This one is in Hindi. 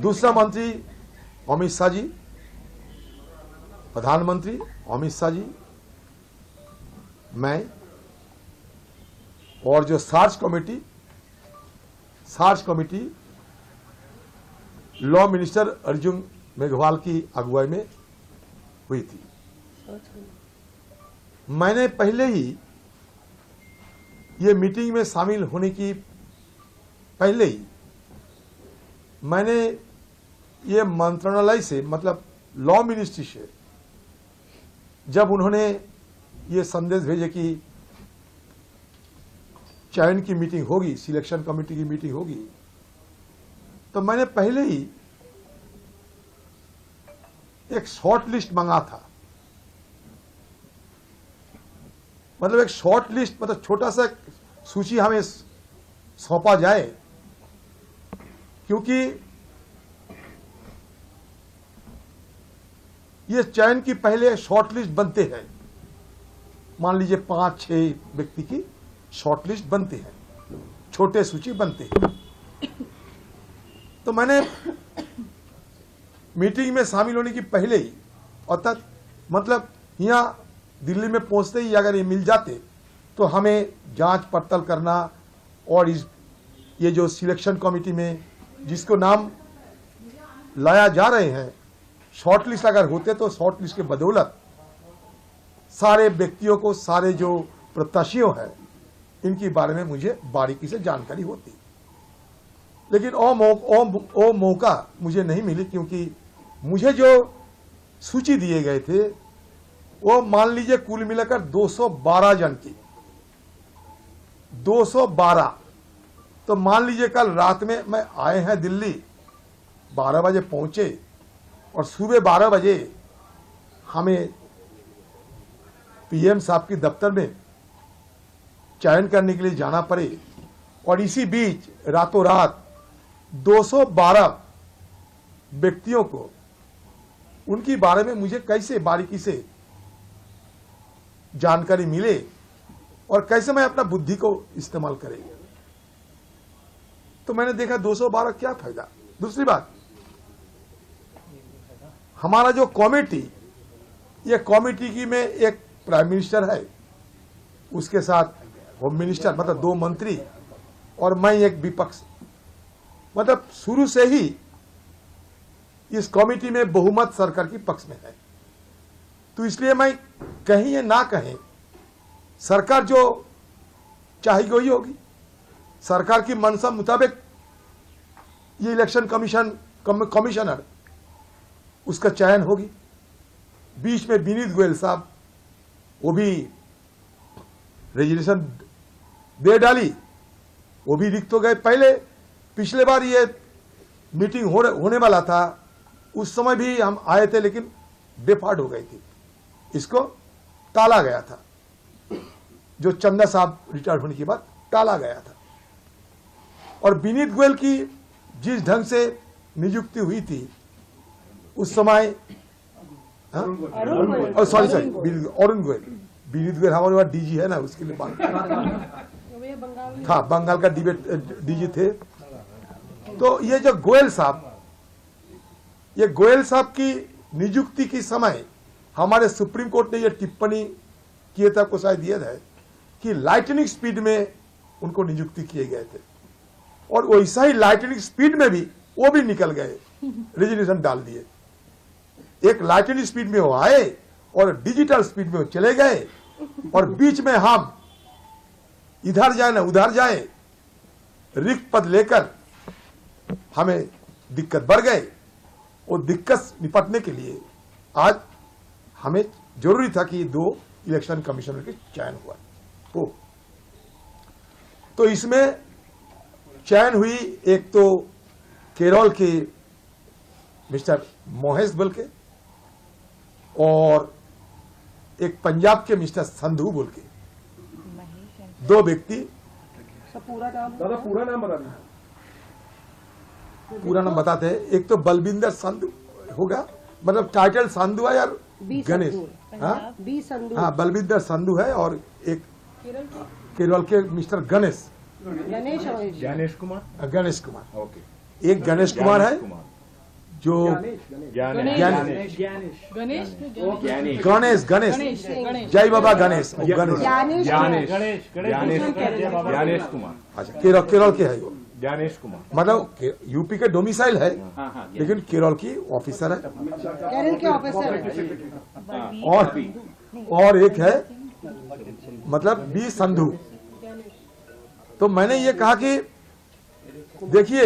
दूसरा मंत्री अमित शाह जी, प्रधानमंत्री अमित शाह जी, मैं और जो सार्च committee law minister Arjun Meghwal की अगुवाई में हुई थी। मैंने पहले ही ये मीटिंग में शामिल होने की पहले ही मैंने ये मंत्रालय से, मतलब लॉ मिनिस्ट्री से, जब उन्होंने ये संदेश भेजे कि चयन की मीटिंग होगी, सिलेक्शन कमेटी की मीटिंग होगी, तो मैंने पहले ही एक शॉर्ट लिस्ट मंगा था। मतलब एक शॉर्ट लिस्ट, मतलब छोटा सा सूची हमें सौंपा जाए, क्योंकि ये चयन की पहले शॉर्ट लिस्ट बनते हैं। मान लीजिए 5-6 व्यक्ति की शॉर्ट लिस्ट बनते हैं, छोटे सूची बनते हैं। तो मैंने मीटिंग में शामिल होने की पहले ही, अर्थात मतलब यहाँ दिल्ली में पहुंचते ही अगर ये मिल जाते तो हमें जांच पड़ताल करना, और ये जो सिलेक्शन कमेटी में जिसको नाम लाया जा रहे हैं, शॉर्ट लिस्ट अगर होते तो शॉर्ट लिस्ट के बदौलत सारे व्यक्तियों को, सारे जो प्रत्याशियों हैं, इनके बारे में मुझे बारीकी से जानकारी होती। लेकिन वो मौका मुझे नहीं मिली, क्योंकि मुझे जो सूची दिए गए थे वो मान लीजिए कुल मिलाकर 212 जन की, 212। तो मान लीजिए कल रात में मैं आए हैं दिल्ली, 12 बजे पहुंचे, और सुबह 12 बजे हमें पीएम साहब की दफ्तर में चयन करने के लिए जाना पड़े, और इसी बीच रातों रात 212 व्यक्तियों को, उनके बारे में मुझे कैसे बारीकी से जानकारी मिले और कैसे मैं अपना बुद्धि को इस्तेमाल करेंगे। तो मैंने देखा 212 क्या फायदा। दूसरी बात, हमारा जो कमेटी, ये कमेटी की में एक प्राइम मिनिस्टर है, उसके साथ होम मिनिस्टर, मतलब 2 मंत्री, और मैं एक विपक्ष। मतलब शुरू से ही इस कमेटी में बहुमत सरकार की पक्ष में है। तो इसलिए मैं कहीं ना कहीं, सरकार जो चाहेगी वही होगी। सरकार की मंशा मुताबिक ये इलेक्शन कमिश्नर उसका चयन होगी। बीच में विनीत गोयल साहब, वो भी रेजिग्नेशन दे डाली, वो भी रिक्त हो गए। पिछले बार ये मीटिंग होने वाला था, उस समय भी हम आए थे, लेकिन बेफाट हो गई थी, इसको टाला गया था। जो चंदा साहब रिटायर होने के बाद टाला गया था। और विनीत गोयल की जिस ढंग से नियुक्ति हुई थी उस समय, सॉरी अरुण गोयल, विनीत गोयल हमारे वहां डीजी है ना, उसके लिए बात था, बंगाल का डीजी थे। तो ये जो गोयल साहब की नियुक्ति के समय हमारे सुप्रीम कोर्ट ने ये टिप्पणी किए थे, आपको शायद याद है, कि लाइटनिंग स्पीड में उनको नियुक्ति किए गए थे, और वैसा ही लाइटनिंग स्पीड में भी वो भी निकल गए, रेजिग्नेशन डाल दिए। एक लाइटनिंग स्पीड में वो आए और डिजिटल स्पीड में वो चले गए, और बीच में हम इधर जाए ना उधर जाए, रिक्त पद लेकर हमें दिक्कत बढ़ गए। और दिक्कत निपटने के लिए आज हमें जरूरी था कि 2 इलेक्शन कमिश्नर के चयन हुआ हो। तो इसमें चयन हुई, एक तो केरल के मिस्टर मोहेश बोल के, और एक पंजाब के मिस्टर संधू बोल के, 2 व्यक्ति। पूरा नाम बता दें। पूरा नाम बताते हैं। एक तो बलविंदर संधू होगा, मतलब टाइटल संधू है यार, गणेश, हाँ बलविंदर संधू है, और एक केरल के मिस्टर गणेश कुमार, ओके, एक गणेश कुमार है, जो गणेश गणेश गणेश जय बाबा गणेश गणेश ज्ञानेश कुमार। अच्छा केरल के है वो, ज्ञानेश कुमार मतलब यूपी के डोमिसाइल है लेकिन केरल की ऑफिसर है। केरल के ऑफिसर और एक है मतलब बी संधू। तो मैंने ये कहा कि देखिए